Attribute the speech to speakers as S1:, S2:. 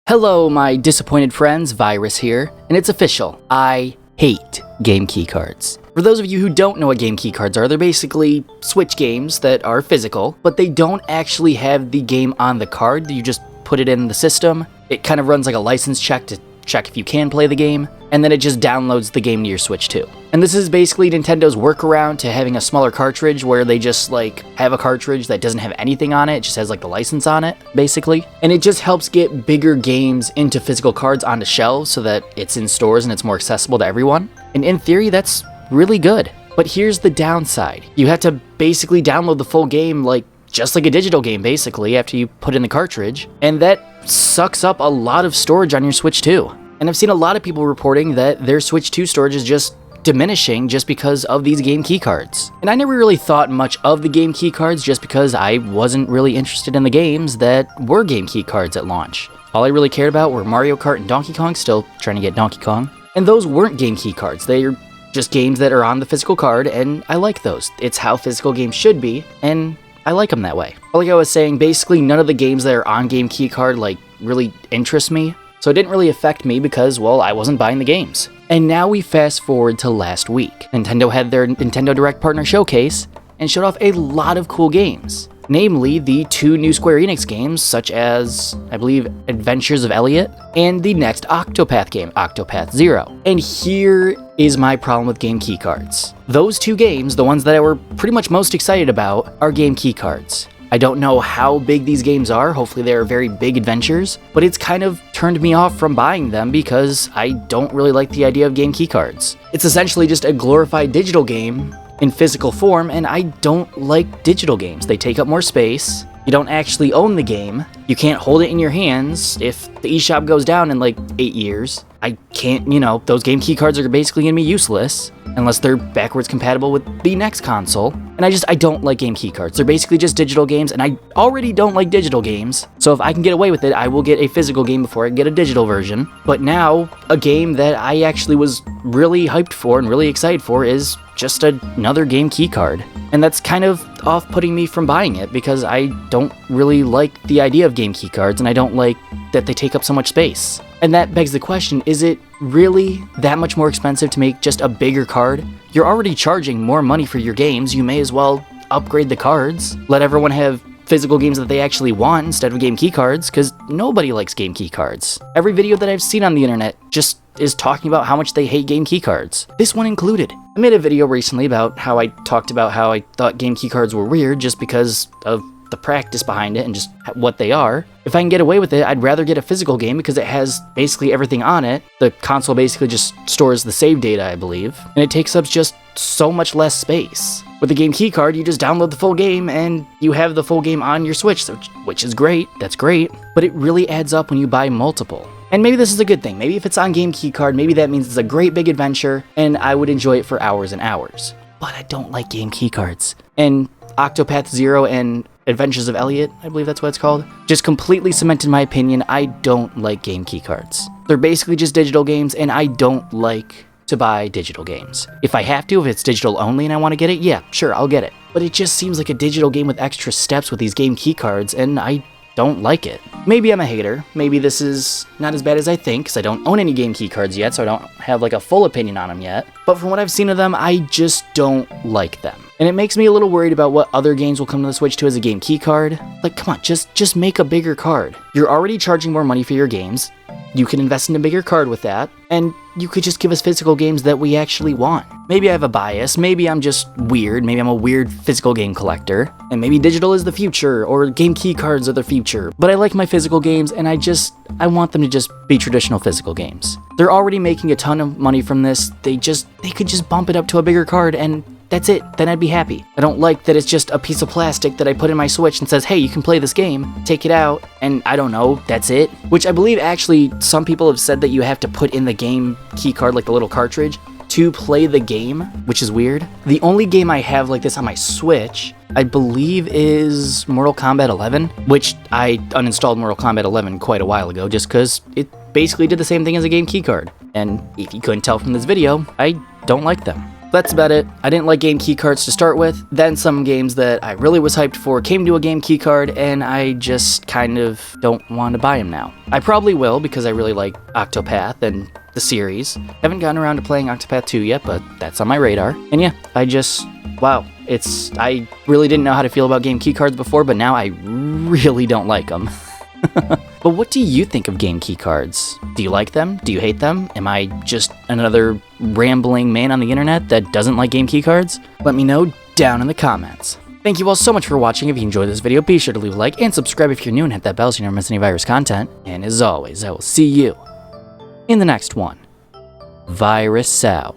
S1: Hello, my disappointed friends, Virus here, and it's official. I hate game keycards. For those of you who don't know what game keycards are, they're basically Switch games that are physical, but they don't actually have the game on the card. You just put it in the system. It kind of runs like a license check to check if you can play the game, and then it just downloads the game to your Switch too. And this is basically Nintendo's workaround to having a smaller cartridge where they just have a cartridge that doesn't have anything on it, it just has the license on it, basically. And it just helps get bigger games into physical cards onto shelves so that it's in stores and it's more accessible to everyone. And in theory, that's really good. But here's the downside. You have to basically download the full game just like a digital game, basically, after you put in the cartridge. And that sucks up a lot of storage on your Switch 2. And I've seen a lot of people reporting that their Switch 2 storage is just diminishing just because of these game keycards. And I never really thought much of the game keycards just because I wasn't really interested in the games that were game keycards at launch. All I really cared about were Mario Kart and Donkey Kong, still trying to get Donkey Kong. And those weren't game keycards. They're just games that are on the physical card, and I like those. It's how physical games should be, and I like them that way. But like I was saying, basically none of the games that are on game keycard really interest me. So it didn't really affect me because, well, I wasn't buying the games. And now we fast forward to last week. Nintendo had their Nintendo Direct Partner Showcase and showed off a lot of cool games. Namely, the two new Square Enix games, such as, I believe, Adventures of Elliot, and the next Octopath game, Octopath Zero. And here is my problem with game keycards. Those two games, the ones that I were pretty much most excited about, are game keycards. I don't know how big these games are, hopefully they're very big adventures, but it's kind of turned me off from buying them because I don't really like the idea of game keycards. It's essentially just a glorified digital game in physical form, and I don't like digital games. They take up more space, you don't actually own the game, you can't hold it in your hands. If the eShop goes down in 8 years, I can't, those game keycards are basically gonna be useless unless they're backwards compatible with the next console. And I don't like game keycards. They're basically just digital games, and I already don't like digital games. So if I can get away with it, I will get a physical game before I get a digital version. But now, a game that I actually was really hyped for and really excited for is just another game keycard. And that's kind of off-putting me from buying it because I don't really like the idea of game keycards, and I don't like that they take up so much space. And that begs the question, is it really that much more expensive to make just a bigger card? You're already charging more money for your games, you may as well upgrade the cards. Let everyone have physical games that they actually want instead of game keycards, because nobody likes game keycards. Every video that I've seen on the internet just is talking about how much they hate game keycards. This one included. I made a video recently about how I talked about how I thought game keycards were weird just because of the practice behind it and just what they are. If I can get away with it, I'd rather get a physical game because it has basically everything on it. The console basically just stores the save data, I believe, and it takes up just so much less space. With a game keycard, you just download the full game and you have the full game on your Switch, which is great, that's great, but it really adds up when you buy multiple. And maybe this is a good thing. Maybe if it's on game keycard, maybe that means it's a great big adventure and I would enjoy it for hours and hours. But I don't like game keycards. And Octopath Zero and Adventures of Elliot, I believe that's what it's called, just completely cemented my opinion. I don't like game keycards. They're basically just digital games, and I don't like to buy digital games. If I have to, if it's digital only and I want to get it, yeah, sure, I'll get it. But it just seems like a digital game with extra steps with these game keycards, and I don't like it. Maybe I'm a hater. Maybe this is not as bad as I think, because I don't own any game keycards yet, so I don't have a full opinion on them yet. But from what I've seen of them, I just don't like them. And it makes me a little worried about what other games will come to the Switch 2 as a game keycard. Come on, just make a bigger card. You're already charging more money for your games. You can invest in a bigger card with that, and you could just give us physical games that we actually want. Maybe I have a bias, maybe I'm just weird, maybe I'm a weird physical game collector, and maybe digital is the future, or game key cards are the future, but I like my physical games, and I want them to just be traditional physical games. They're already making a ton of money from this, they could just bump it up to a bigger card, and that's it, then I'd be happy. I don't like that it's just a piece of plastic that I put in my Switch and says, hey, you can play this game, take it out, and I don't know, that's it. Which I believe actually some people have said that you have to put in the game keycard, the little cartridge, to play the game, which is weird. The only game I have like this on my Switch, I believe is Mortal Kombat 11, which I uninstalled Mortal Kombat 11 quite a while ago just because it basically did the same thing as a game keycard. And if you couldn't tell from this video, I don't like them. That's about it. I didn't like game keycards to start with, then some games that I really was hyped for came to a game keycard, and I just kind of don't want to buy them now. I probably will because I really like Octopath and the series. Haven't gotten around to playing Octopath 2 yet, but that's on my radar. And yeah, wow. I really didn't know how to feel about game keycards before, but now I really don't like them. But what do you think of game keycards? Do you like them? Do you hate them? Am I just another rambling man on the internet that doesn't like game keycards? Let me know down in the comments. Thank you all so much for watching. If you enjoyed this video, be sure to leave a like and subscribe if you're new and hit that bell so you never miss any virus content. And as always, I will see you in the next one. Virus out.